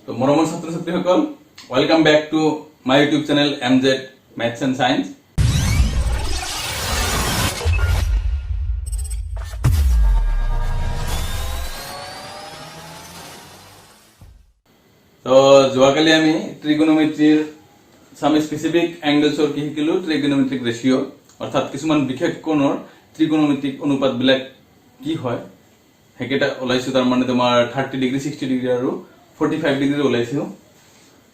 তো মৰমৰ ছাত্ৰ ছাত্ৰীসকল, welcome back to my YouTube channel MZ Maths and Science। তো যোৱাকালি আমি ট্ৰিগোনোমেট্ৰিৰ সাম স্পেসিফিক অ্যাঙ্গেলছৰ কি শিকিলো, ট্ৰিগোনোমেট্ৰিক ৰেশিও অৰ্থাৎ কিছুমান বিশেষ কোণৰ ট্ৰিগোনোমেট্ৰিক অনুপাত বিলাক কি হয় হেকেটা ওলাইছো। তাৰ মানে তোমাৰ 30 ডিগ্ৰী 60 ডিগ্ৰী আৰু 45 ডিগ্ৰী ওলাইছো।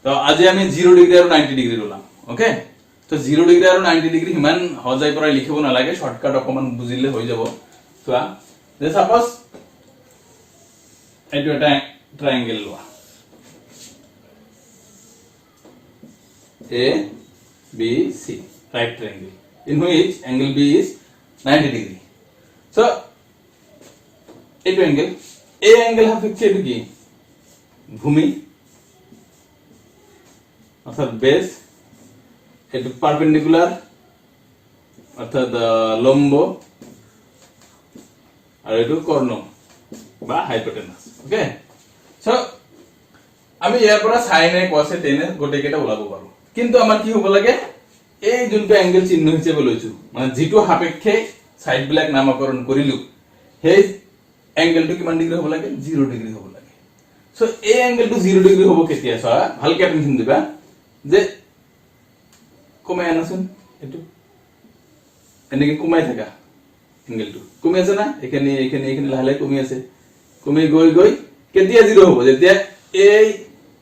তো আজি আমি 0 ডিগ্ৰী আৰু 90 ডিগ্ৰী ওলাম। ওকে, তো 0 ডিগ্ৰী আৰু 90 ডিগ্ৰী হিমান হজাই পৰা লিখিব নালাগে, শৰ্টকাট অকমান বুজিলে হৈ যাব। চোৱা, যে সাপোজ এইটো এটা ট্ৰায়াঙ্গেল লোৱা, A B C, right triangle in which angle B is 90 degree. So এইটো angle, A angle সাপেক্ষে এইটো কি ভূমি অর্থাৎ বেস, এইটো পারপেন্ডিকুলার অর্থাৎ লম্ব, আর এইটো কর্ণ বা হাইপোটেনাস। ওকে, সো আমি ইয়াৰ পৰা সাইনে কসে টেনে গোটে কেটা ওলাব পাৰো, কিন্তু আমাৰ কি হ'ব লাগে, এই যোনটো অ্যাঙ্গেল চিহ্ন হিচাপে লৈছো মানে যেটো সাপেক্ষে সাইড বিলাক নামকৰণ কৰিলো, সেই অ্যাঙ্গেলটো কিমান ডিগ্ৰী হ'ব লাগে, 0 ডিগ্ৰী হ'ব লাগে। সো এই অ্যাঙ্গেলটো 0 ডিগ্ৰী হ'ব কেতিয়া, চোৱা ভালকে টেনশন দিবা, যে কমাই আনাচোন, এইটো এনেকে কমাই থাকা, অ্যাঙ্গেলটো কমি আছে না, এখানে এখানে এখানে লাহে লাহে কমি আছে, কমি গৈ গৈ কেতিয়া 0 হ'ব, যেতিয়া এই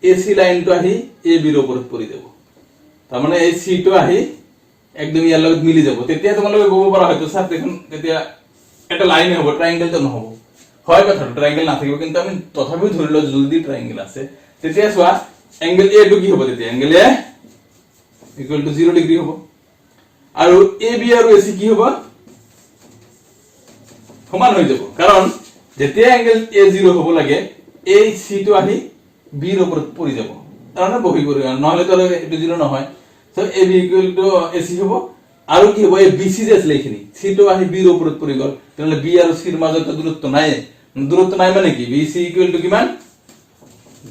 AC লাইনটো আহি AB ৰ ওপৰত পৰি যাব। তাৰ মানে এই C টো আহি একদম ইয়াৰ লগত মিলি যাব, তেতিয়া তোমালোকে ক'ব পাৰা হয়তো স্যাৰ দেখুন তেতিয়া এটা লাইন হ'ব, ট্ৰায়াঙ্গেলটো নহ'ব। হয় কথাটো, ট্ৰায়াঙ্গেল নাথাকিব, কিন্তু আমি তথাপিও ধৰি লও যদি ট্ৰায়াঙ্গেল আছে, তেতিয়া চোৱা অ্যাঙ্গেল A টো কি হ'ব, তেতিয়া angle A equal to 0 degree হ'ব, আৰু AB আৰু AC কি হ'ব, সমান হৈ যাব। কাৰণ যেতিয়া অ্যাঙ্গেল A 0 হ'ব লাগে, এই C টো আহি B ৰ ওপৰত পৰি যাব, তাৰমানে বহি পৰি, নহলে তো এইটো 0 নহয়। So AB equal to AC হ'ব, আৰু কি হ'ব, এই BC যে আছিল এইখিনি, C টো আহি B ৰ ওপৰত পৰি গ'ল, তেতিয়াহ'লে B আৰু C ৰ মাজত দূৰত্ব নাই, দূৰত্ব নাই মানে কি, BC ইকুয়াল টু কিমান,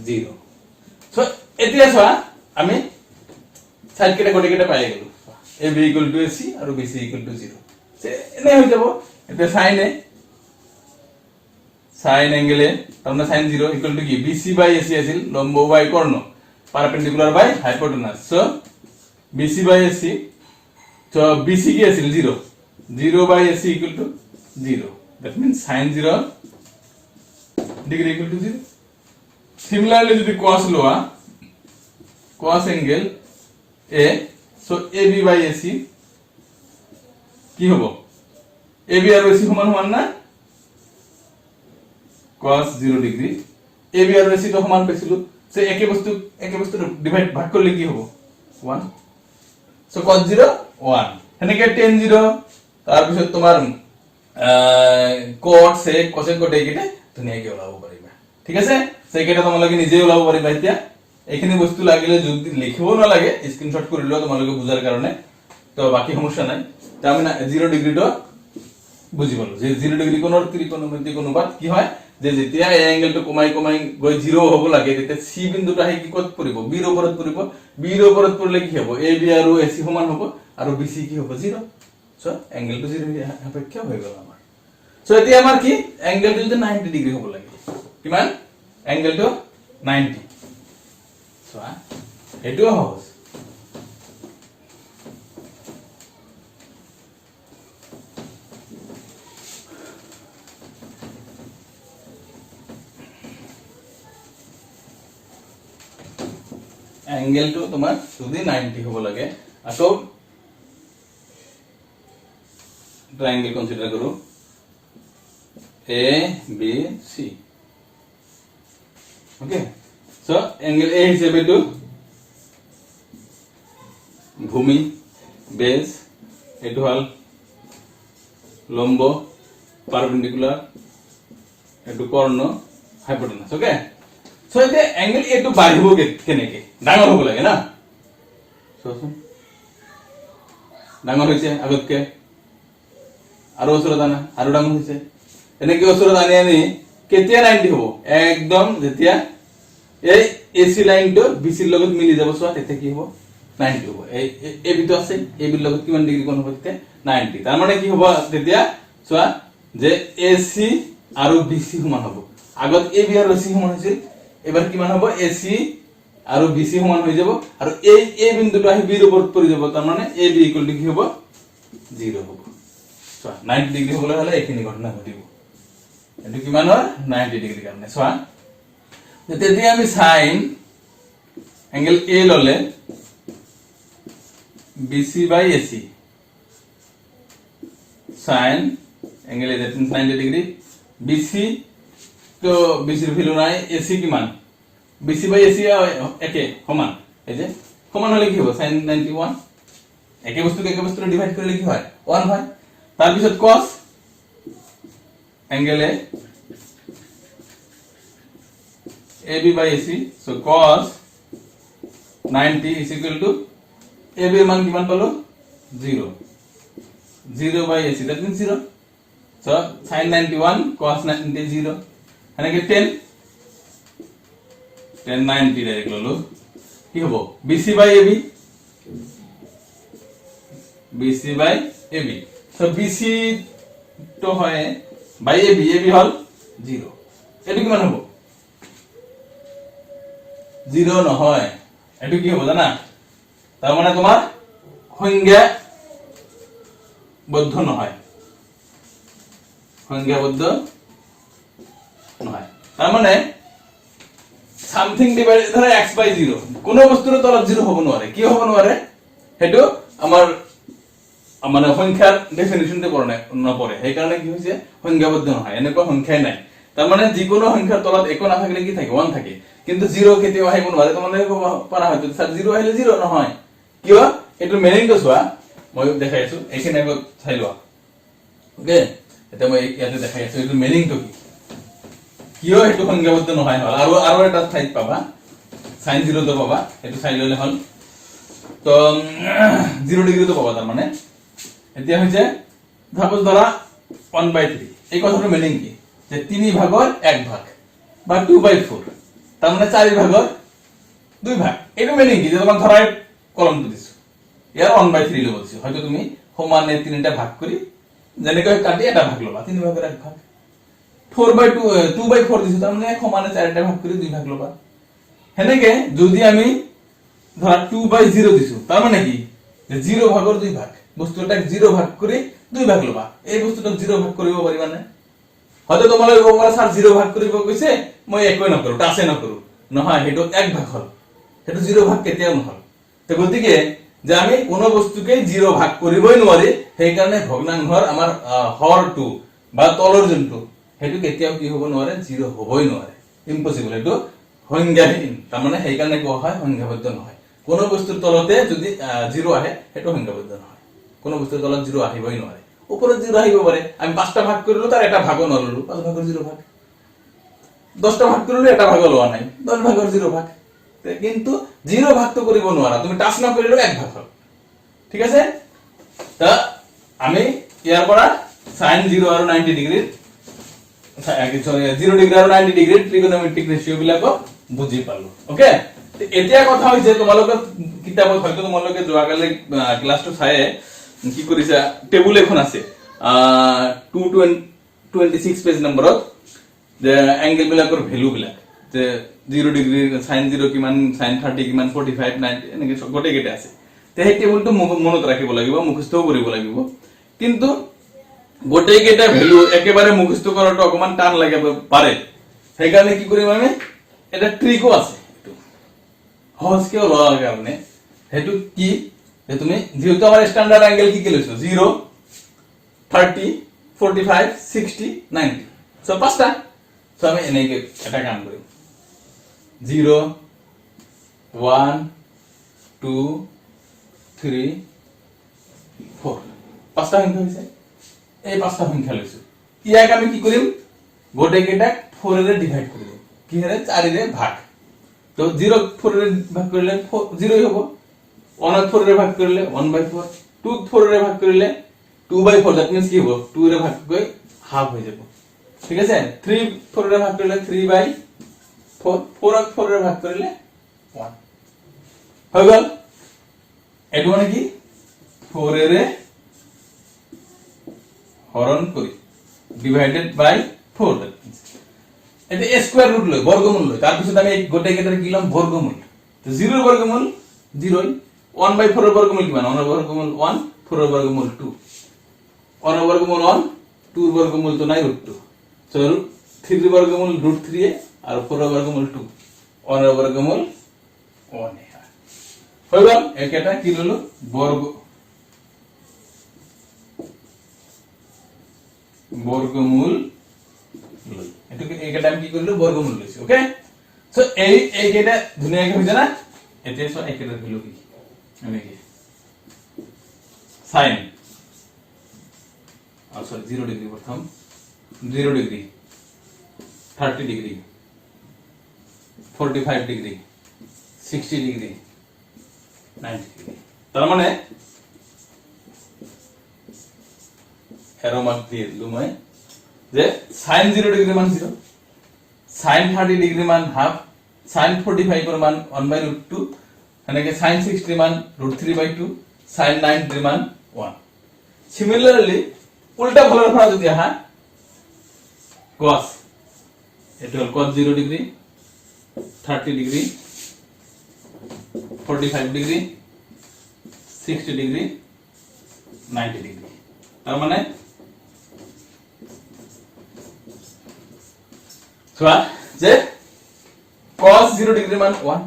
0। সো এতিয়া চোৱা আমি সাইড কেটা গোটে কেটা পাই গেলো, AB ইকুয়াল টু AC আৰু BC ইকুয়াল টু 0। এনে হৈ যাব। এতিয়া সাইন অ্যাঙ্গেল এ, তার সাইন 0 ইকুয়াল টু কি, BC বাই AC আছিল, লম্ব বাই কর্ণ, perpendicular by hypotenuse. So BC by AC, তো BC কি আছিল 0, 0 by AC equal to 0, that means sine 0 degree equal to 0। Similarly যদি cos লোৱা, cos angle A, so AB by AC কি হ'ব, AB আৰু AC সমান সমান না, cos 0 ডিগ্ৰী, AB আৰু AC তো সমান পাইছিলো, সো একে বস্তু ডিভাইড ভাগ কৰিলে কি হ'ব, 1। সো cos 0 1, এনেকে tan 0, তাৰ পিছত তোমাৰ cot sec cosec গোটেই কেইটা ধুনীয়াকৈ ওলাব পাৰিবা। ঠিক আছে, সেইকেইটা তোমালোকে নিজে ওলাব পাৰিবা। এতিয়া এইখিনি বস্তু লাগিলে যদি লিখিব নালাগে, স্ক্ৰিনশট কৰি লোৱা তোমালোকে বুজাৰ কাৰণে, তো বাকি সমস্যা নাই। তো আমি 0 ডিগ্ৰীটো বুজি পালো, যে 0 ডিগ্ৰী কোণৰ ত্ৰিকোণমিতিক অনুপাত কি হয়, যে যেতিয়া এই অ্যাঙ্গেলটো কমাই কমাই গৈ 0 হ'ব লাগে, তেতিয়া C বিন্দুটো আহি কি ক'ত পৰিব, B ৰ ওপৰত পৰিব, B ৰ ওপৰত পৰিলে কি হ'ব, AB আৰু AC সমান হ'ব, আৰু BC কি হ'ব, 0। সো অ্যাঙ্গেলটো 0 সাপেক্ষে হৈ গ'ল আমাৰ। সো এতিয়া আমাৰ কি, অ্যাঙ্গেলটো যদি 90 ডিগ্ৰী হ'ব লাগে, কিমান, অ্যাঙ্গেলটো 90। সো এইটো সহজ। অ্যাঙ্গেলটো তোমার যদি 90 হ'ব লাগে, আকৌ ট্রায়াঙ্গেল কনসিডার করো, A B C। Okay, so angle A হিসেবে তো ভূমি, বেস, এটো হল লম্ব, পারপেন্ডিকুলার, এটো কর্ণ, হাইপোটেনাস। ওকে, সো এতে অ্যাঙ্গেল A টো বাঢ়িব কেনেকে, ডাঙৰ হ'ব লাগে না, চোৱাচোন ডাঙৰ হৈছে আগতকে, আৰু ওচৰত আনা আৰু ডাঙৰ হৈছে, এনেকে ওচৰত আনি আনি কেতিয়া 90 হ'ব, একদম যেতিয়া এই এসি লাইনটো বিসিৰ লগত মিলি যাব চোৱা তেতিয়া কি হ'ব 90 হ'ব এই এবি তো আছে এবিৰ লগত কিমান ডিগ্ৰী কোণ হ'ব তেতিয়া 90 তাৰ মানে কি হ'ব তেতিয়া চোৱা যে এসি আৰু বিসি সমান হ'ব আগত এবি আৰু এসি সমান হৈছিল এবাৰ কিমান হ'ব এসি আৰু বিসি সমান হৈ যাব আৰু এই বিন্দুটো আহি বিৰ ওপৰত পৰি যাব তাৰ মানে এবি ইকুৱেল টু কি হ'ব 0 হ'ব চোৱা 90 ডিগ্ৰী হ'লে হলে এইখিনি ঘটনা ঘটিব এটো কিমান হয় 90 ডিগ্ৰী কাৰণে চোৱা তেতিয়া আমি সাইন এঙ্গেল এ ললে BC by AC sin angle A that means 90 degree BC তো BC এর ভ্যালু নাই AC কিমান BC by AC একে সমান এই যে সমান হলে কি হবে sin 91 একে বস্তুকে ডিভাইড করলে কি হয় 1 হয় তার পিছত cos angle AB by AC so cos 90 is equal to AB এর মান কিমান পালো 0 0 by AC that means 0 so sin 91 cos 90 0 এনেকে 10 90 ডাইরেক্ট ললো কি হবে BC by AB BC by AB so BC তো হয় by AB AB হল 0 এটো কিমান হবে 0 নহয় এটো কি হবে জানা তার মানে তোমার সংজ্ঞা বদ্ধ নহয় তার মানে সামথিং ডিভাইডেড ধরে x বাই 0 কোন বস্তুর তলত 0 হবো নোৱাৰে কি হবো নোৱাৰে হেতু আমাৰ মানে সংখ্যাৰ ডেফিনিশনতে পড়ে নপড়ে সেই কাৰণে কি হৈছে সংজ্ঞাবদ্ধ নহয় এনেকুৱা সংখ্যাই নাই তাৰ মানে যিকোনো সংখ্যাৰ তলত একো না থাকিলে কি থাকে 1 থাকে কিন্তু 0 কেতিয়াও আহিব নোৱাৰে তোমালোকে ক'ব পাৰা হয়তো স্যাৰ 0 আহিলে 0 নহয় কিয় এটো মিনিংটো চোৱা মই দেখাইছো এখানে আগত চাই লোৱা ওকে এটা মই ইয়াতে দেখাইছো এটো মিনিংটো কি কিয় এটো সংজ্ঞাবদ্ধ নহয় হল আৰু এটা ঠাইত পাবা sin 0 তো পাবা এটো চাই ললে হল তো 0 ডিগ্রি তো পাবা তার মানে এতিয়া হৈছে ভাগজ ধৰা 1/3 এই কথাটোৰ মিনিং কি যে 3 ভাগৰ 1 ভাগ বা 2/4 তাৰ মানে 4 ভাগৰ 2 ভাগ এটো মিনিং কি যে তোমাক ধৰাই কলমটো দিছো ইয়াৰ 1/3 লব দিছো হয়তো তুমি সমানে 3টা ভাগ কৰি যেনেকৈ কাটি এটা ভাগ লবা 3 ভাগৰ 1 ভাগ 4/2 2/4 দিছো তাৰ মানে সমানে 4টা ভাগ কৰি 2 ভাগ লবা হেনেকে যদি আমি ধৰা 2/0 দিছো তাৰ মানে কি যে 0 ভাগৰ 2 ভাগ বস্তুটাক 0 ভাগ কৰি 2 ভাগ লবা এই বস্তুটাক 0 ভাগ কৰিব পাৰিবা না হয়তো তোমালৈ ক'বা স্যাৰ 0 ভাগ কৰিব কৈছে মই একো নকৰো টাচে নকৰো নহয় হেটো 1 ভাগ হল হেটো 0 ভাগ কেতিয়াও নহল তো গতিকে যে আমি কোনো বস্তুকে 0 ভাগ কৰিবই নোৱাৰি সেই কাৰণে ভগ্নাংশৰ আমাৰ হৰটো বা তলৰ যোনটো হেতু কেতিয়াও কি হ'ব নোৱাৰে 0 হ'বই নোৱাৰে ইম্পসিবল হেতু সংজ্ঞাহীন তাৰ মানে সেই কাৰণে কোৱা হয় সংজ্ঞাবদ্ধ নহয় কোনো বস্তুৰ তলতে যদি 0 আহে হেতু সংজ্ঞাবদ্ধ নহয় কোনো বস্তুৰ তলত 0 আহিবই নোৱাৰে ওপৰত 0 আহিব পাৰে আমি 5টা ভাগ কৰিলো তাৰ এটা ভাগও নললো 5 ভাগৰ 0 ভাগ 10টা ভাগ কৰিলো এটা ভাগও লোৱা নাই 10 ভাগৰ 0 ভাগ কিন্তু 0 ভাগ তো কৰিব নোৱাৰা তুমি টাচ না কৰিলে 1 ভাগ হ'ল ঠিক আছে তা আমি ইয়াৰ পৰা sin 0 আৰু 90 ডিগ্ৰী সৰি 0 ডিগ্ৰী আৰু 90 ডিগ্ৰী ট্ৰিগোনোমেট্ৰিক ৰেশিও বিলাকো বুজি পালো ওকে এতিয়া কথা হৈছে তোমালোকৰ কিতাপত হয়তো তোমালোকে যোৱাকালি ক্লাসটো চাই কি কৰিছা টেবুল এখন আছে 226 পেজ নম্বৰত যে এঙ্গেল বিলাকৰ ভ্যালু বিলাক যে 0 ডিগ্ৰী sin 0 কিমান sin 30 কিমান 45 90 এনেকে গটে গটে আছে তে এই টেবুলটো মনত ৰাখিব লাগিব মুখস্থ কৰিব লাগিব কিন্তু গটে গটে ভ্যালু একেবাৰে মুখস্থ কৰাটো অকমান টান লাগিব পাৰে সেই কাৰণে কি কৰিম আমি এটা ট্ৰিকও আছে সহজকে ওলোৱাৰ কাৰণে হেতু কি যে তুমি যেহেতু আমাৰ স্ট্যান্ডার্ড অ্যাঙ্গেল কি লৈছো 0 30 45 60 90 সো পাঁচটা সো আমি এনেকে এটা কাম কৰিম 0 1 2 3 4 পাঁচটা সংখ্যা হৈছে এই পাঁচটা সংখ্যা লৈছো ইয়াক আমি কি কৰিম গোটে কেটা 4 এৰে ডিভাইড কৰি দিম কি হৰে 4 এৰে ভাগ তো 0 4 এৰে ভাগ কৰিলে 0 হ'ব 1 4 এৰে ভাগ কৰিলে 1/4 2 4 এৰে ভাগ কৰিলে 2/4 দ্যাট মিন্স কি হ'ব 2 এৰে ভাগ কৰি হাফ হৈ যাব ঠিক আছে 3 4 এৰে ভাগ কৰিলে 3/4 4 4 4 रे ভাগ কৰিলে 1 হৈ গল এটো মানে কি 4 রে হরণ করি ডিভাইডেড বাই 4 দ্যাট মিন্স এটা স্কয়ার রুট লয় বর্গমূল লয় তার পিছনে আমি এই গোটাই কেটে দিলাম বর্গমূল তো 0 এর বর্গমূল 0 1 বাই 4 এর বর্গমূল কি মানে 1 এর বর্গমূল 1 4 এর বর্গমূল 2 1 এর বর্গমূল 1 2 এর বর্গমূল তো নাই রুট 2 সো 3 এর বর্গমূল রুট 3 আর 4 এর বর্গমূল 2 1 এর বর্গমূল 1 হয়ে গেল এটা কি হলো বর্গমূল লই এটাকে এইটা আমি কি করলো বর্গমূল লইছি ওকে সো এইটা দুনিয়াকে হইছে না এতে সো এইটা হলো কি মানে কি sin আর সরি 0 ডিগ্রি প্রথম 0 degree 30 degree 45 degree 60 degree 90 degree তার মানে এরো মার্ক দিয়ে দিলাম মই যে sin 0 ডিগ্রি মান 0 sin 30 ডিগ্রি মান হাফ sin 45 এর মান 1/√2 এনেকে sin 60 মান √3/2 sin 90 মান 1 সিমিলারলি উল্টা ফলের ফলা যদি হ্যাঁ cos এটা হল cos 0 degree 30 degree 45 degree 60 degree 90 degree তার মানে সোয়া যে cos 0 ডিগ্রি মান 1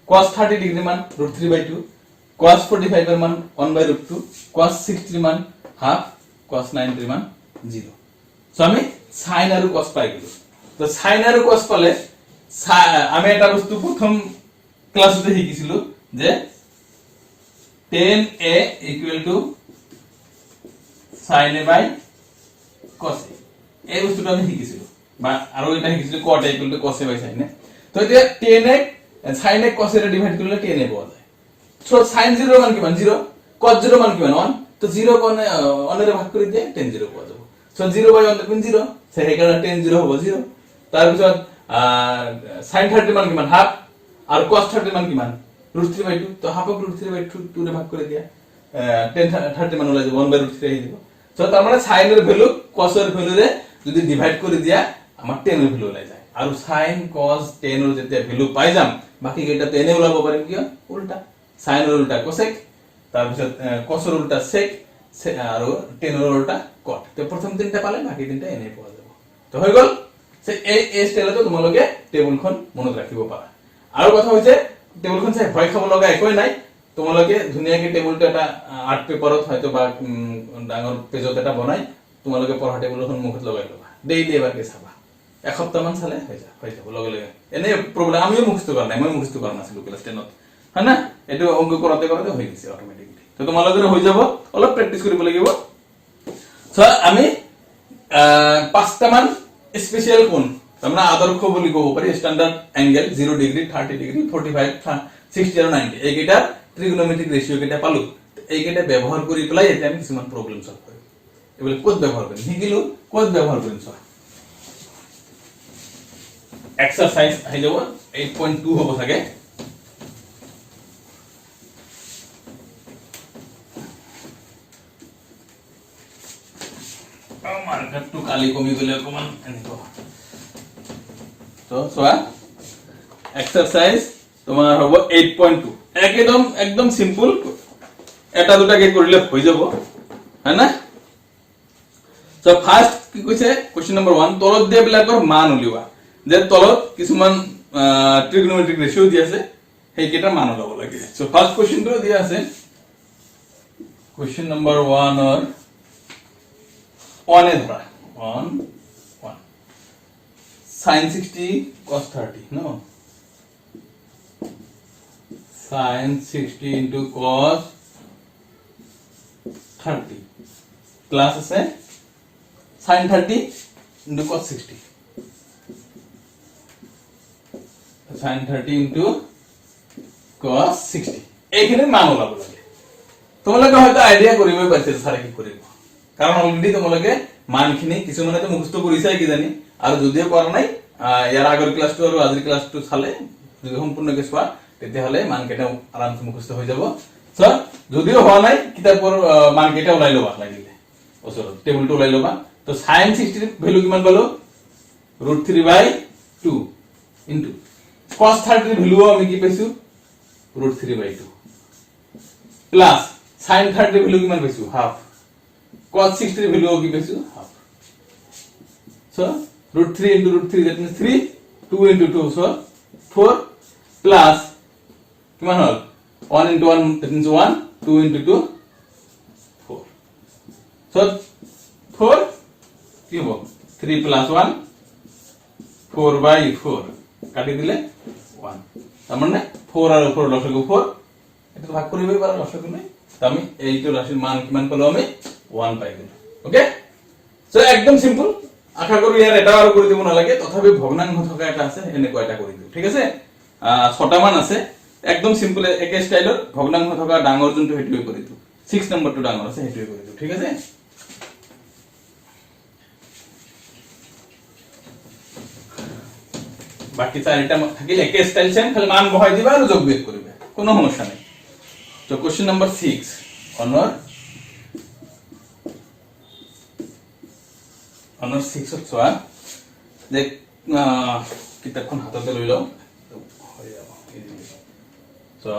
cos 30 ডিগ্রি মান √3/2 cos 45 এর মান 1/√2 cos 60 মান হাফ cos 90 মান 0 সো আমি sin আর cos পাই গেল তো sin আর cos পালে আমি এটা বস্তু প্রথম ক্লাসে শিখিছিল যে tan a sin a by cos a এই বস্তুটা আমি শিখিছিল বা আরো এটা শিখিছিল cot a cos a by sin a তো এটা tan a sin a cos a রে ডিভাইড করলে tan a পাওয়া যায় সো sin 0 মান কি মান 0 cos 0 মান কি মান 1 তো 0 কোনে 1 এর ভাগ করে দিয়ে tan 0 পাওয়া যাবে সো 0 বাই 1 দেখুন 0 সেই কারণে tan 0 হবে 0 তার পিছত sin 30 মান কি মান হাফ আর cos 30 মান কি মান √3/2 তো হাফ অফ √3/2 রে ভাগ করে দিয়া tan 30 মান হলো যে 1/√3 হয়ে যাব সো তার মানে sin এর ভ্যালু cos এর ভ্যালু রে যদি ডিভাইড করে দিয়া আমার tan এর ভ্যালু হয়ে যায় আর sin cos tan এর যেতে ভ্যালু পাই যাম বাকি এটা tan এ উলাবো পারেন কি উল্টা sin এর উল্টা cosec তার পিছত cos এর উল্টা sec আর tan এর উল্টা cot তো প্রথম তিনটা পালে বাকি তিনটা এনে পাওয়া যাবে তো হয়ে গেল সে এই স্টাইলে তো তোমালোকে টেবুলখন মনত রাখিব পারা আৰু কথা হৈছে টেবুলখন চাই ভয় খাব লগা একোই নাই তোমালোকে ধুনিয়াকে টেবুলটো এটা আর্ট পেপারত হয়তো বা ডাঙৰ পেজত এটা বনাই তোমালোকে পঢ়া টেবুলখন মুখত লগাই লবা ডেইলি এবাৰকে চাবা এসপ্তাহ মান চালে হৈ যাব লগে লগে এনে প্ৰবলেম আমিও মুখস্থ কৰা নাই মই মুখস্থ কৰা নাছিলো ক্লাস 10ত হয় না এটো অংক কৰাতে কৰাতে হৈ গৈছে অটোমেটিকলি তো তোমালোকৰ হৈ যাব অলপ প্ৰেক্টিস কৰিব লাগিব সো আমি পাঁচটা মান স্পেশাল কোণ আমরা আদর্শ বলি কব পারি স্ট্যান্ডার্ড অ্যাঙ্গেল 0 ডিগ্রি 30 ডিগ্রি 45 60 আর 90 এইকেইটা ট্রিগোনোমেট্রিক রেশিও কেইটা পালো এইকেইটা ব্যবহার কৰি পেলাই এটা আমি কিছুমান প্ৰবলেম সলভ কৰিম এবেলে কোড ব্যবহাৰ কৰিম শিকিলো কোড ব্যবহাৰ কৰিম সব এক্সারসাইজ আহি যাব 8.2 হ'ব থাকে আমার একটু কালি কমি গলে অকমান এনেকো তো সোয়া এক্সারসাইজ তোমার হবো 8.2 একদম সিম্পল এটা দুটাকে কৰিলে হৈ যাব হয় না সো ফাৰ্স্ট কি কইছে কোশ্চেন নাম্বাৰ 1 তলত দিয়া বিলাকৰ মান উলিওৱা যে তলত কিছুমান ট্রিগোনোমেট্রিক রেশিও দি আছে সেই কেটা মান উলাব লাগে সো ফার্স্ট কোশ্চেনটো দিয়া আছে কোশ্চেন নাম্বার 1 और 1 এ ধরা 1 sin 60 cos 30 no sin 60 into cos 30 plus আছে sin 30 into cos 60 sin 30 into cos 60 এইখানে মান ওলাব লাগে তোমালোকে হয়তো আইডিয়া কৰিবই পাইছে স্যাৰে কি কৰিব কাৰণ অলৰেডি তোমালোকে মানখিনি কিছু মানে তো মুখস্থ কৰিছাই কি জানি আৰ যদিও কৰা নাই ইয়াৰ আগৰ ক্লাছটো আৰু আজিৰ ক্লাছটো চালে যদি সম্পূৰ্ণকৈ চোৱা তেতিয়াহ'লে মানকেইটা আৰামছে মুখস্থ হৈ যাব সো যদিও হোৱা নাই কিতাপৰ মানকেইটা ওলাই ল'বা লাগিলে ওচৰত টেবুলটো ওলাই ল'বা তো sin 60 ৰ ভ্যালু কিমান পালো √3/2 ইনটু cos 30 ৰ ভ্যালু আমি কি পাইছো √3/2 প্লাস sin 30 ৰ ভ্যালু কিমান পাইছো হাফ cos 60 ৰ ভ্যালু কি পাইছো half so √3 into √3 that means 3 2 into 2 so 4 plus কিমান হল 1 into 1 that means 1 2 into 2 4 so 4 কি হবে 3 plus 1 4/4 কাটি দিলে 1 তার মানে 4 আর 4 লসাগু 4 এটা ভাগ করিবই পারা লসাগু নাই তো আমি এইটো রাশির মান কিমান পেলো আমি 1 পাই গেল ওকে সো একদম সিম্পল আশা করি ইয়ার এটা আর করে দিব না লাগে তথাপি ভগ্নাংশ থকা এটা আছে এনে কয়টা কৰি দিও ঠিক আছে ছটা মান আছে একদম সিম্পল একে স্টাইলৰ ভগ্নাংশ থকা ডাঙৰ যোনটো হেতুৱে কৰি দিও 6 নম্বৰটো ডাঙৰ আছে হেতুৱে কৰি দিও ঠিক আছে বাকি চাৰিটা থাকিলে একে স্টাইল সেম খালি মান বহাই দিবা আৰু যোগ বিয়োগ কৰিবা কোনো সমস্যা নাই তো কোশ্চেন নাম্বাৰ 6 অনাৰ 6 ত চোৱা যে কিতাপখন হাততে লৈ লও so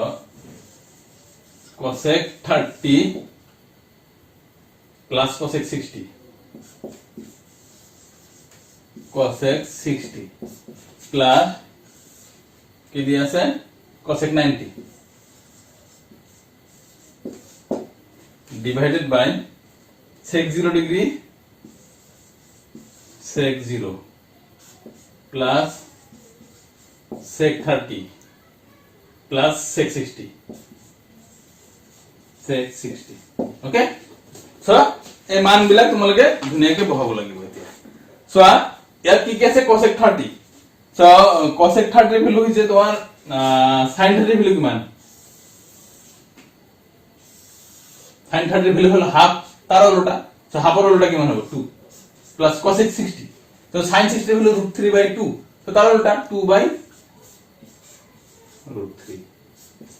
cosec 30 plus cosec 60 cosec 60 plus কি দিয়া আছে cosec 90 divided by sec 0 degree sec 0 plus sec 30 plus sec 60 sec 60 okay so এই মান বিলাক তোমালোকে ধুনিয়াকে বহাব লাগিব এতিয়া সো ইয়াত কি কি আছে cosec 30 সো cosec 30 এর ভ্যালু হইছে তোমার sin 30 এর ভ্যালু কিমান sin 30 এর ভ্যালু হলো হাফ তার উল্টা সো হাফের উল্টা কিমান হবে 2 plus cosec 60 তো sin 60 হলো √3/2 তো তার উল্টা 2/√3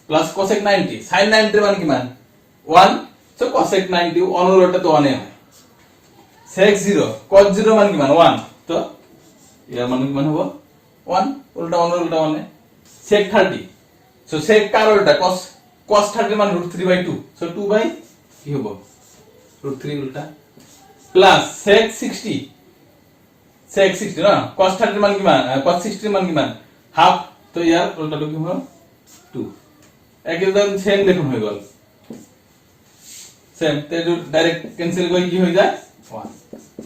plus cosec 90 sin 90 এর মান কিমান 1 so cosec 90 অনুরটা তো 1 এ হয় sec 0 cos 0 মান কিমান 1 তো এর মান কিমান হবে 1 উল্টা অনুরটা 1 এ sec 30 so sec কার উল্টা cos 30 এর মান √3/2 so 2 বাই কি হবে √3 উল্টা plus sec 60 না cos 30 এর মান কিমান cos 60 এর মান কিমান হাফ তো ইয়ার উল্টাটা কি হবে 2 একদম সেম দেখুন হয়ে গেল সেম তে ডাইরেক্ট ক্যান্সেল করে কি হয়ে যায় 1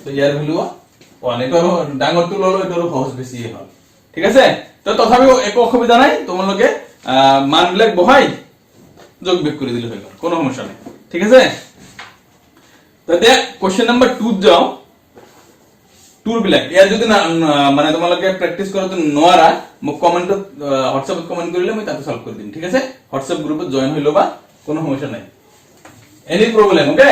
তো ইয়ার ভ্যালু 1 এটা ডাঙরটো ললো এটার সহজ বেশি হয় ঠিক আছে তো তথাপিও একো অসুবিধা নাই তোমালোকে মানবিলাক বহাই যোগ বিয়োগ করে দিলে হয়ে গেল কোনো সমস্যা নাই ঠিক আছে তো দেখ কোশ্চেন নাম্বার 2 যাও টুর বিলাক ইয়াৰ যদি মানে তোমালোকে প্ৰ্যাকটিস কৰতে নোৱাৰা মোক কমেন্টত হোৱাটসঅ্যাপত কমেন্ট কৰিলে মই তাতে সলভ কৰি দিম ঠিক আছে হোৱাটসঅ্যাপ গ্ৰুপত জয়েন হৈ লবা কোনো সমস্যা নাই এনি প্ৰবলেম ওকে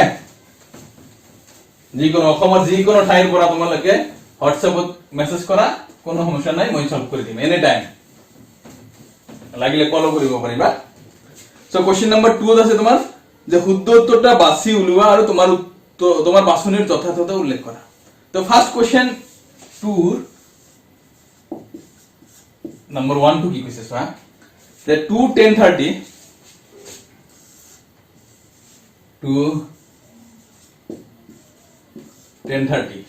যিকোনো অসমৰ যিকোনো ঠাইৰ পৰা তোমালোকে হোৱাটসঅ্যাপত মেসেজ কৰা কোনো সমস্যা নাই মই সলভ কৰি দিম এনি টাইম লাগিলে কল কৰিব পাৰিবা সো কোশ্চেন নাম্বাৰ 2 আছে তোমাৰ যে শুদ্ধ উত্তৰটা বাছি উলিওৱা আৰু তোমাৰ বাছনিৰ যথাযথ উল্লেখ কৰা तो फर्स्ट क्वेश्चन 2 नंबर 1 2 की क्वेश्चन है the 2 10 30 2 10 30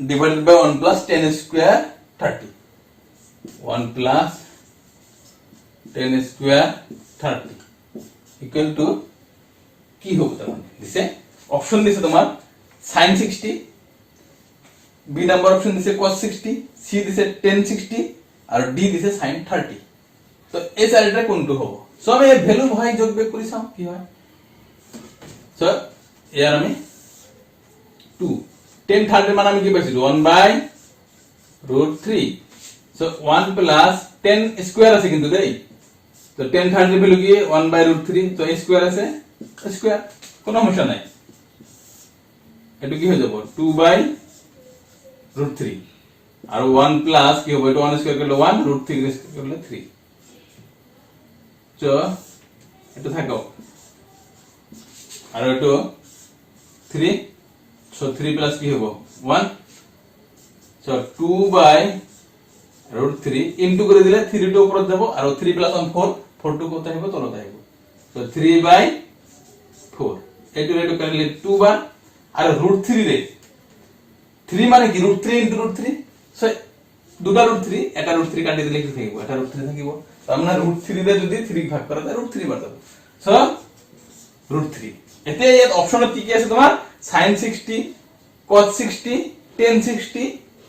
divided by 1 plus 10 square 30 1 plus 10 square 30 equal to কি হবে তার মানে দিছে অপশন দিছে তোমার sin 60 b নাম্বার অপশন দিছে cos 60 c দিছে tan 60 আর d দিছে sin 30 তো এই চাৰিটা কোনটো হ'ব সো আমি এই ভ্যালু বহাই যোগ বিয়োগ কৰি চাও কি হয় সো ইয়াৰ আমি 2 tan 30 মান আমি কি পাইছিলো 1/√3 সো 1 plus 10 স্কয়ার আছে কিন্তু দেই তো tan 30 ভ্যালু কি 1/√3 তো স্কয়ার আছে স্কয়ার কোনো সমস্যা নাই এটা কি হয়ে যাব 2/√3 আৰু 1 প্লাস কি হ'ব এটো 1 স্কয়াৰ কৰিলে 1 √3 স্কয়াৰ কৰিলে 3 সো এটো থাকো আৰু এটো 3 সো 3 প্লাস কি হ'ব 1 সো 2 বাই √3 ইনটু করে দিলে 3 টো উপৰত যাব আৰু 3 প্লাস 1 4 4 টো কত আহিব তলত আহিব সো 3 বাই 4 এটো রেটো কৰিলে 2 বাৰ আৰু √3 রে 3 মানে কি √3 ইনটু √3 সো দুটা √3 এটা √3 কাটি দিলে কি থাকিব এটা √3 থাকিব তার মানে √3 রে যদি 3 ভাগ করা যায় √3 বার যাব সো √3 এতে এই অপশনত কি কি আছে তোমার sin 60 cos 60 tan 60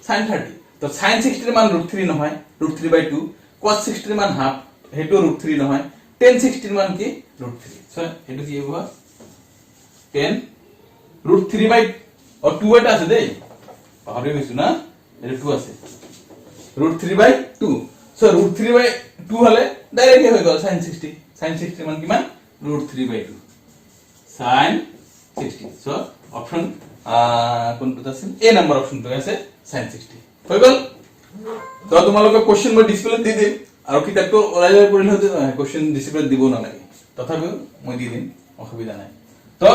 sin 30 তো sin 60 এর মান √3 নহয় √3/2 cos 60 এর মান হাফ হেটো √3 নহয় tan 60 এর মান কি √3 সো এটো কি হবে 10 √3/2 और 2 এটা আছে দেই পাহৰি গৈছো না এটা 2 আছে √3/2 সো √3/2 হলে ডাইরেক্টলি হৈ গল sin 60 sin 60 মান কিমান √3/2 sin 60 সো অপশন কোনটো আছে এ নাম্বার অপশনটো আছে sin 60 হৈ গল তো তোমালোকে কোশ্চেন মই ডিসপ্লে দি দিম আৰু কিতাপটো ওলাই যায় পঢ়িলে হতে কোশ্চেন ডিসপ্লে দিব না লাগে তথাপিও মই দি দিম অসুবিধা নাই তো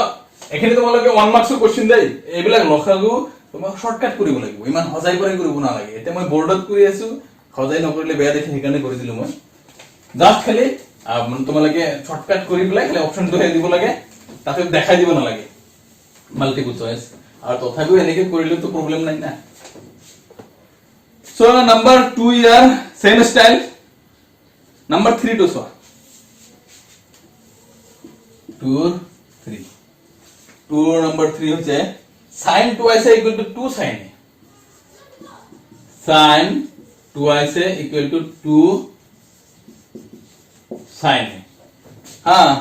এখানে তোমালোকে 1 মাৰ্কসৰ কোশ্চেন দেই এইবিলাক লখাগু তোমাক শৰ্টকাট কৰিব লাগিব ইমান হজাই কৰি কৰিব না লাগে এতে মই বোৰ্ডত কৰি আছো হজাই নকৰিলে বেয়া দেখি সেইকাৰণে কৰি দিলো মই জাস্ট খালি তোমালোকে শৰ্টকাট কৰি পেলাই খালি অপশনটো হে দিব লাগে তাতে দেখাই দিব না লাগে মাল্টিপল চয়েস আর তথাপিও এনেকে কৰিলে তো প্ৰবলেম নাই না সো নাম্বার 2 ইয়ার সেম স্টাইল নাম্বার 3 তো সো 2 3 2 নাম্বার 3 হচ্ছে sin 2i equal to 2 sin a sin 2i equal to 2 sin a হ্যাঁ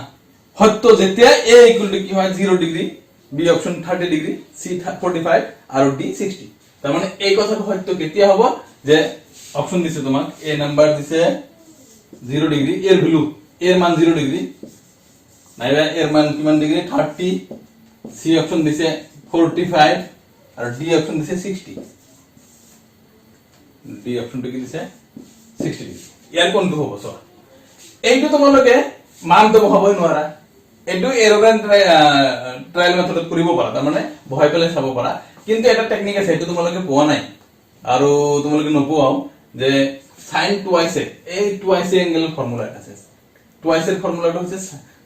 হয়তো যেতিয়া a equal to কি হয় 0 degree b option 30 degree c 45 আর d 60 তার মানে এই কথাটা হয়তো কেতিয়া হবে যে অপশন দিছে তোমাক a নাম্বার দিছে 0 ডিগ্রি এর ভ্যালু এর মান 0 ডিগ্রি নাইবা এর মান কিমান ডিগ্রি 30 c অপশন দিছে 45 আর d অপশন দিছে 60 d অপশনটো কি দিছে 60 ডিগ্রি ইয়ার কোনটো হ'ব সো এইটো তোমালোকে মান তো হবই নোৱাৰা এইটো এৰোগ্ৰাম ট্ৰায়াল মেথডত কৰিব পাৰা তাৰ মানে ভয় পেলে চাব পাৰা কিন্তু এটা টেকনিক আছে এইটো তোমালোকে পোৱা নাই আৰু তোমালোকে নপোৱাও যে sin 2i এই 2i এঙ্গেল ফর্মুলা আছে 2i এর ফর্মুলাটা হচ্ছে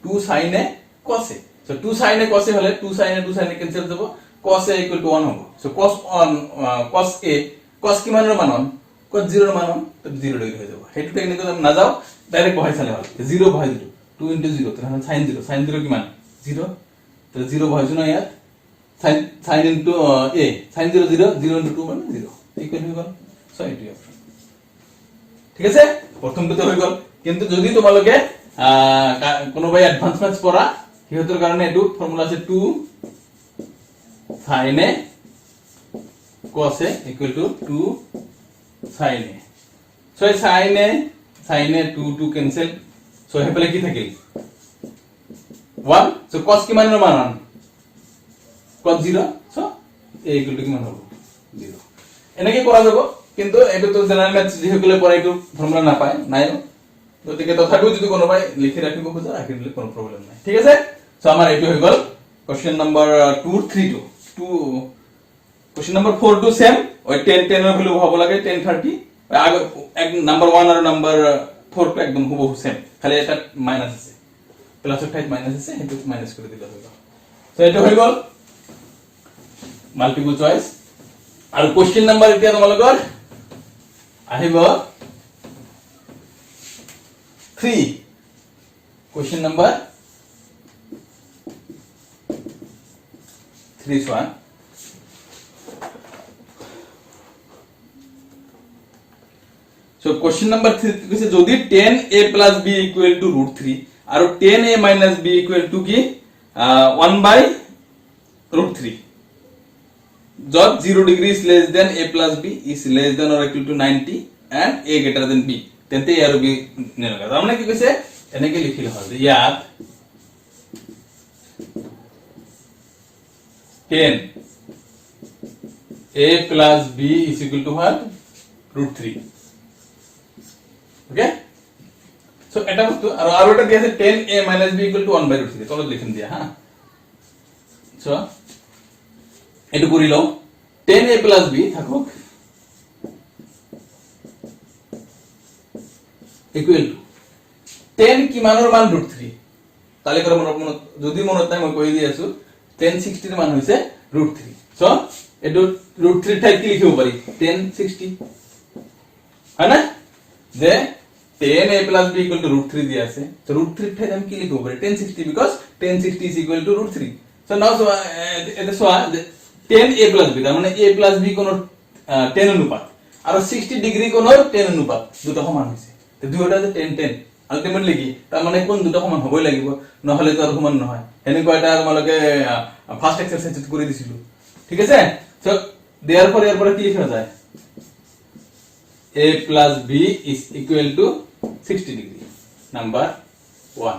2 sin a cos a so 2 sin a cos a হলে 2 sin a ক্যান্সেল যাব cos a 1 হবে সো cos a cos কি মানের মান 1 cos 0 এর মান 1 তো 0 ডিগ্রি হয়ে যাব হেতু টেকনিক না যাও ডাইরেক্ট বহাই চালে হল 0 বহাই দিলো 2 into 0 তাহলে sin 0 কি মান 0 তাহলে 0 বহাইছো না ইয়াত sin into a sin 0 0 0 into 2 মানে 0 ইকুয়াল হয়ে গেল সো এটি অপশন ঠিক আছে প্রথমটো হয়ে গেল কিন্তু যদি তোমালোকে কোনোবাই অ্যাডভান্স ম্যাথস পড়া হিহতৰ কাৰণে এটো ফর্মুলা আছে 2 sin a cos a equal to 2 sin a so sin a 2 cancel so হেপলে কি থাকিল 1 so cos কি মানৰ মান cos 0 so a equal to কি মান হ'ব 0 এনেকে কৰা যাব কিন্তু এটো তো জেনারেল ম্যাথস যেসকলে পড়া একটু ফর্মুলা না পায় নাই গতিকে তথাপিও যদি কোনোবাই লিখি রাখিব খোজা রাখি দিলে কোনো প্রবলেম নাই ঠিক আছে সো আমার এটো হই গল question number 2 3 2 question number 4 to same ওই 10 10 এর ভ্যালু হবো লাগে 10 30 আগে এক নাম্বার 1 আর নাম্বার 4 টো একদম হুবহু সেম খালি এটা মাইনাস আছে প্লাস এর ঠাইত মাইনাস আছে এটো মাইনাস করে দিলে হইলো সো এটো হই গল মাল্টিপল চয়েস আর কোশ্চেন নাম্বার এতিয়া তোমালোকৰ আহিব 3 question number 3 one so question number 3 কিছে যদি 10a plus b equal to √3 আৰু 10a minus b equal to কি 1 by √3 যত 0 degree is less than a plus b is less than or equal to 90 and a greater than b তেন্তে a আৰু b নেলগা তাৰমানে কি কৈছে এনেকে লিখিল হয় ইয়াত 10 a plus b is equal to what √3 okay so এটা বস্তু আর এটা দিয়া আছে 10a - b = 1/√3 তলত লিখিম দিয়া হ্যাঁ সো এটু করি লও 10a + b থাকুক ইকুয়াল টু 10 কি মানৰ মান √3 তাহলে করে মনে যদি মনত নাই মই কই দি আছো 1060 এর মান হইছে √3 সো এটু √3 ঠাই কি লিখিব পারি 1060 হয় না যে 10a + b = √3 দিয়া আছে তো √3 ঠাই আমি কি লিখিব পারি 1060 because 1060 is equal to √3 so now so এটা সো 10a + b তার মানে a + b কোন 10 অনুপাত আর 60 ডিগ্রি কোন 10 অনুপাত দুটো সমান হইছে তো দুইটা যে 10 10 আলটিমেটলি কি তার মানে কোন দুটো সমান হবই লাগিব নহলে তো আর সমান নহয় এনে কয়টা তোমালকে ফার্স্ট এক্সারসাইজ করে দিছিল ঠিক আছে সো देयरफॉर এর পরে কি লেখা যায় a + b is equal to 60 degree number 1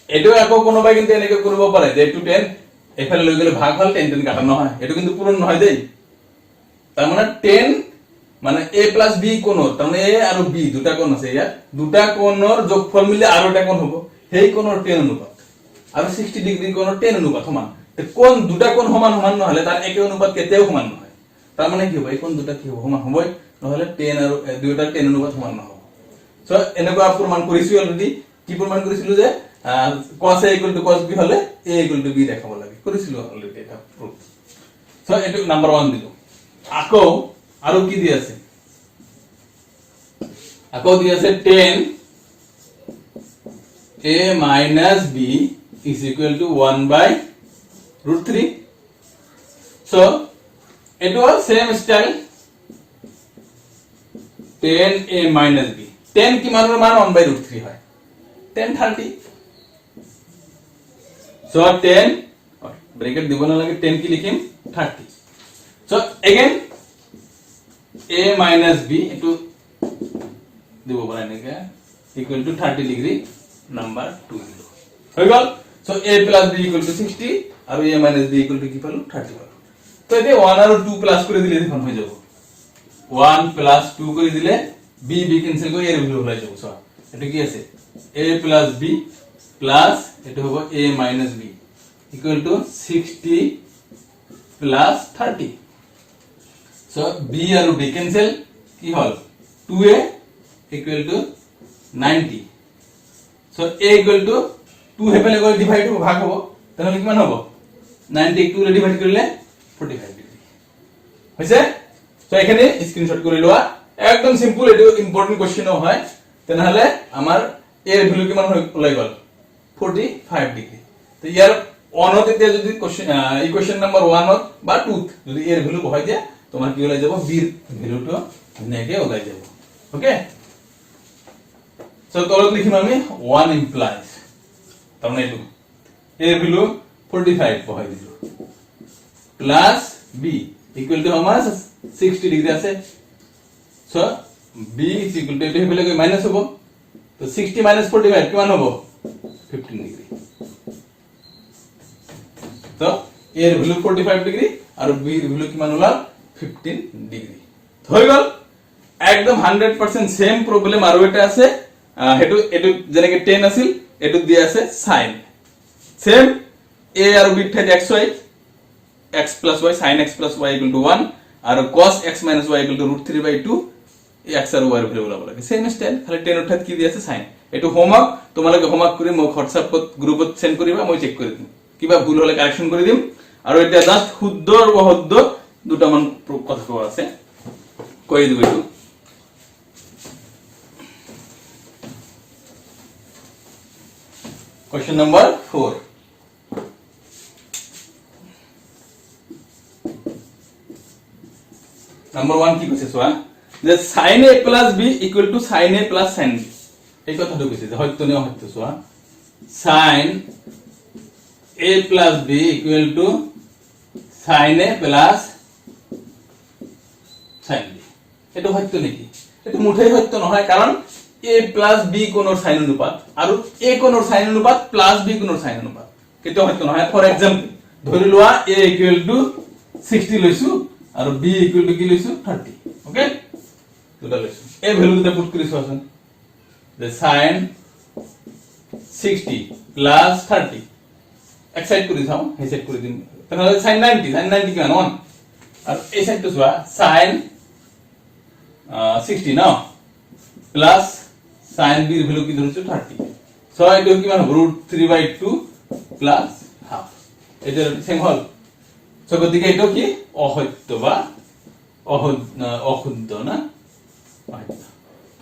এটো একো কোনোবাই কিন্তু এনেকে কৰিব পাৰে যে 10 এফালে লৈ গলে ভাগ হল 10 10 কাটা নহয় এটো কিন্তু পূরণ নহয় দেই তার মানে 10 মানে a + b কোণৰ তাৰ মানে a আৰু b দুটা কোণ আছে ইয়াত দুটা কোণৰ যোগফল মিলে আৰু এটা কোণ হ'ব সেই কোণৰ 10 অনুপাত আৰু 60 ডিগ্ৰি কোণৰ 10 অনুপাত সমান তে কোণ দুটা কোণ সমান সমান নহলে তার একে অনুপাত কেতিয়াও সমান নহয় তার মানে কি হ'ব এই কোণ দুটা কি হ'ব সমান হ'বই নহলে 10 আৰু দুটা 10 অনুপাত সমান নহব সো এনেকুৱা প্ৰমাণ কৰিছো অলৰেডি কি প্ৰমাণ কৰিছিলো যে cos a = cos b হলে a = b দেখাব লাগে কৰিছিলো অলৰেডি এটা প্ৰুফ সো এটো নাম্বাৰ 1 দিলো আকৌ আৰু কি দি আছে আকৌ দি আছে 10 a - b is equal to 1/√3 so it was same style 10a - b 10 কি মানের মান 1/√3 হয় 10 30 so 10 ব্র্যাকেট দিব না লাগে 10 কি লিখিম 30 so again a - b একটু দিব পারে নাকি ইকুয়াল টু 30 ডিগ্রি নাম্বার 2 দিল হয়ে গেল সো a + b = 60 আর a - b = কি পালো 30 পালো তো এতে 1 আর 2 প্লাস করে দিলে এখন হয়ে যাব 1 + 2 করে দিলে b ক্যান্সেল করে এর ভ্যালু হয়ে যাব সো এটা কি আছে a + b প্লাস এটা হবে a - b = 60 + 30 so b are b cancel কি হল 2a = 90 so a = 2 হেপেলে করে ডিভাইড হবে ভাগ হবে তাহলে কি মান হবে 90 2 রে ডিভাইড করলে 45 ডিগ্রি হইছে সো এখানে স্ক্রিনশট করে লওয়া একদম সিম্পল এটা ইম্পর্টেন্ট কোশ্চেনও হয় তাহলে আমার এর ভ্যালু কি মান হই গেল 45 ডিগ্রি তো ইয়ার অনতে যদি কোশ্চেন ইকুয়েশন নাম্বার 1 হত বা 2 যদি এর ভ্যালু হয় যায় তোমার কি হয়ে যাব b এর ভ্যালুটা নেগে ওলাই যাব ওকে সো তলত লিখিম আমি 1 implies তার মানে এটু এর ভ্যালু 45 বহাই দিল plus b equal to how much 60 degree আছে so b is equal to এটা হলে কি মাইনাস হবে তো 60 - 45 কি মান হবে 15 ডিগ্রি তো এর ভ্যালু 45 ডিগ্রি আর b এর ভ্যালু কি মান হলো 15 ডিগ্রি হয়ে গেল একদম 100% সেম প্রবলেম আর এটা আছে হেতু এটু যেনেকে 10 আছিল এটু দিয়া আছে sin সেম a আর b ঠাই xy x + y sin x + y = 1 আর cos x - y = √3/2 x আর y এর ভ্যালু বলা লাগে সেম স্টাইল খালি 10 অর্থাৎ কি দিয়া আছে sin এটু হোমওয়ার্ক তোমালকে হোমওয়ার্ক করে মই WhatsApp গ্রুপত সেন্ড করিবা মই চেক করে দিম কিবা ভুল হলে কারেকশন করে দিম আর এটা জাস্ট শুদ্ধ আর অশুদ্ধ দুটা মান কথা কওয়া আছে কই দিব একটু Question number 4 number 1 কি কইছে সোয়া যে sin a + b = sin a + sin b এই কথাটা কইছে যে হয়তো না হয়তো সোয়া sin a + b = sin a + sin b এটা হয়তো নাকি এটা মুঠেই হয়তো নহয় কারণ a + b কোণৰ sin অনুপাত আৰু a কোণৰ sin অনুপাত + b কোণৰ sin অনুপাত কেটো হয়তো নহয় ফৰ एग्जांपल ধৰি লোৱা a = 60 লৈছো আৰু b = কি লৈছো 30 ওকে দুটা লৈছো এই ভ্যালু দুটা পুট কৰি চোৱাচোন যে sin 60 প্লাস 30 এক সাইড কৰি চাও এই সাইড কৰি দিম তাহলে sin 90 কিমান 1 আৰ এই সাইডটো চোৱা sin 60 না প্লাস sin b এর ভ্যালু কি ধরছো 30 সো এটা কিমান হবে √3/2 প্লাস হাফ এটা সেম হল সো গতিকে এটা কি অসত্য বা অশুদ্ধ না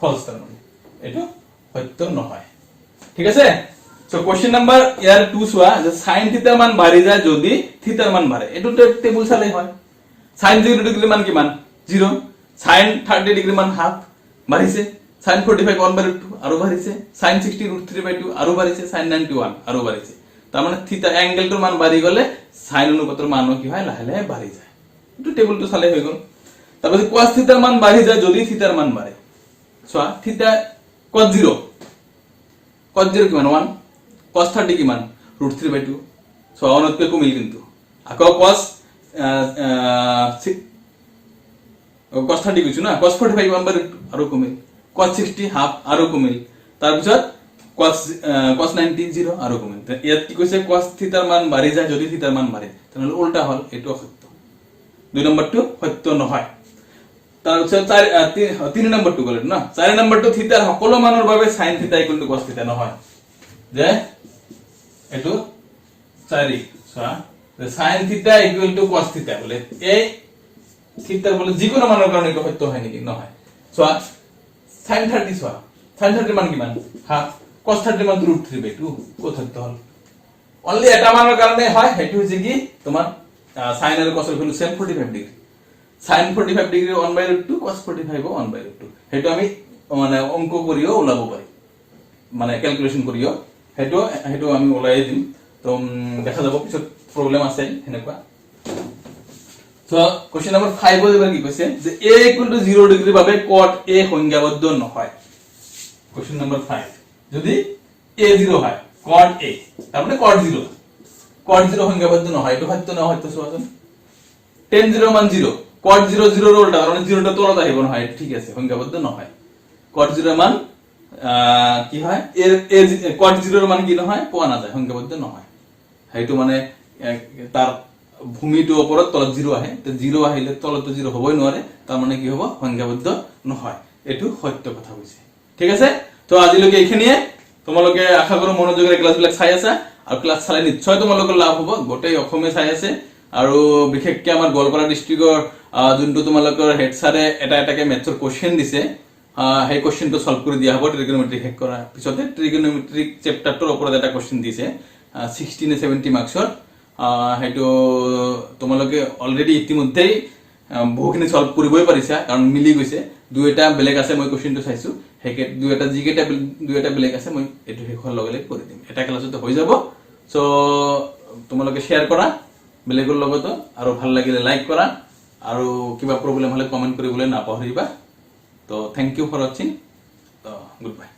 ফলস তার মানে এটা সত্য নহয় ঠিক আছে সো কোশ্চেন নাম্বার ইয়ার 2 সোয়া যে sin থিটার মান বাড়ি যায় যদি থিটার মান বাড়ে এটা টেবিল চালে হয় sin 0 ডিগ্রি মান কি মান 0 sin 30 ডিগ্রি মান হাফ বাড়িছে sin 45 1/2 আরো বাড়িছে sin 60 √3/2 আরো বাড়িছে sin 91 আরো বাড়িছে তার মানে থিটা অ্যাঙ্গেলটার মান বাড়ি গলে sin অনুপাতের মানও কি হয় লাহে লাহে বাড়ি যায় একটু টেবিলটা চালে হয়ে গেল তারপর cos থিটার মান বাড়ি যায় যদি থিটার মান বাড়ে সো থিটা cos 0 কি মান 1 cos 30 কি মান √3/2 সো অনতকে কমিল কিন্তু আকো cos 30 কিছু না cos 45 1/2 আরো কমিল cos 60 হাফ আরো কমিল তার পিছত cos 90 0 আরো কমিল ইয়াত কি কইছে cos থিটার মান বাড়ি যায় যদি থিটার মান বাড়ে তাহলে উল্টা হল এটো সত্য দুই নম্বরটো সত্য নহয় তার পিছত 3 নম্বরটো গলে না 4 নম্বরটো থিটার সকলো মানৰ বাবে sin থিটা = cos থিটা নহয় যে এটো 4 সা sin থিটা = cos থিটা বলে এই থিটার বলে যে কোনো মানৰ কাৰণে এটা সত্য হয় নেকি নহয় সো sin 30 সা sin 30 মান কিমান হাফ cos 30 মান √3/2 কত সত্য হল অনলি এটা মানৰ কাৰণে হয় হেতু হৈছে কি তোমাৰ sin আৰু cos এর value same 45 degree sin 45 degree 1/2 cos 45 1/2 হেতু আমি মানে অঙ্ক করিও ওলাব পারি মানে ক্যালকুলেশন করিও হেতু আমি ওলাই দিম তো দেখা যাব পিছত প্রবলেম আছে হেনেকুৱা সো কোশ্চেন নাম্বার 5 এবার কি কইছে যে a = 0 ডিগ্রি ভাবে cot a সংজ্ঞাবদ্ধ নহয় কোশ্চেন নাম্বার 5 যদি a 0 হয় cot a তার মানে cot 0 সংজ্ঞাবদ্ধ নহয় এটা সত্য না হয়তো সোয়াজন tan 0 মান 0 cot 0 0 এর উল্টা মানে 0 টা তলতে আহিব নহয় ঠিক আছে সংজ্ঞাবদ্ধ নহয় cot 0 মান কি হয় এর cot 0 এর মান কি নহয় পোৱা না যায় সংজ্ঞাবদ্ধ নহয় হেতু মানে তাৰ ভূমিটো ওপৰত তলত 0 আহে তো 0 আহিলে তলত 0 হবই নোৱাৰে তার মানে কি হ'ব সংজ্ঞাবদ্ধ নহয় এটো সত্য কথা হৈছে ঠিক আছে তো আজিলৈকে এইখিনিয়ে তোমালোকে আশা কৰো মনোযোগেৰে ক্লাছবিলাক চাই আছা আৰু ক্লাছ চালে নিশ্চয় তোমালোকৰ লাভ হ'ব গোটেই অসমে চাই আছে আৰু বিশেষকৈ আমাৰ গোৱালপাৰা ডিস্ট্ৰিক্টৰ যোনটো তোমালোকৰ হেড সাৰে এটা এটাকে মেথছৰ কোশ্চেন দিছে সেই কোশ্চেনটো সলভ কৰি দিয়া হ'ব ট্ৰিগোনোমেট্ৰি শেষ কৰা পিছতে ট্ৰিগোনোমেট্ৰিক চ্যাপ্টাৰটোৰ ওপৰত এটা কোশ্চেন দিছে 60 নে 70 মাৰ্কছৰ হেতু তোমালোকে অলৰেডি ইতিমধ্যেই বহুখিনি সলভ কৰিবই পাৰিছা কাৰণ মিলি গৈছে দুই এটা বেলেগ আছে মই কোশ্চেনটো চাইছো হেকে দুই এটা বেলেগ আছে মই এটো হেখৰ লগলে কৰি দিম এটা ক্লাছতে হৈ যাব সো তোমালোকে শেয়াৰ কৰা বেলেগৰ লগত আৰু ভাল লাগিলে লাইক কৰা আৰু কিবা প্ৰবলেম হলে কমেন্ট কৰিবলৈ নাপাহৰিবা তো থ্যাংক ইউ ফৰ ওয়াচিং তো গুড বাই